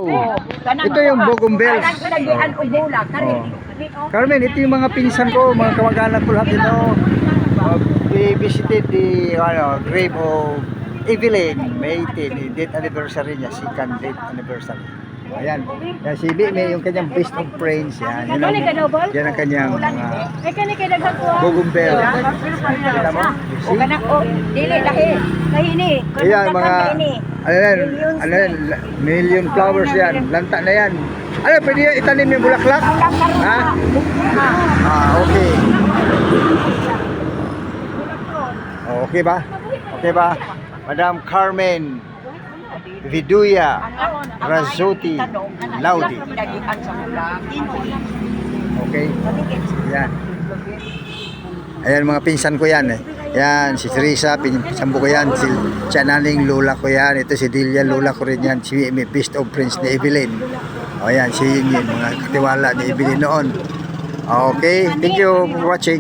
Ito yung Bougainville. Carmen, ito yung mga pinsan ko, mga kamag-anak ko lahat ito. We visited the grave of Evelyn, May 10, date anniversary niya, second date anniversary. Ayan, yan si May yung kanyang best of friends, yan ang kanyang Bougainville. Kita mo? Ayan, mga ano yan, million flowers yan, lanta na yan. Ano, pwede yan itanim yung bulaklak? Ha? Okay. Okay ba? Okay ba? Madam Carmen Viduya Razuti Laudi. Okay? Yan. Ayan mga pinsan ko yan eh. Yan, si Teresa, pinsan ko yan. Si Chananing, lola ko yan. Ito si Delia, lola ko rin yan. Si best of friends ni Evelyn. O yan, si Yin, mga katiwala ni Evelyn noon. Okay, thank you for watching.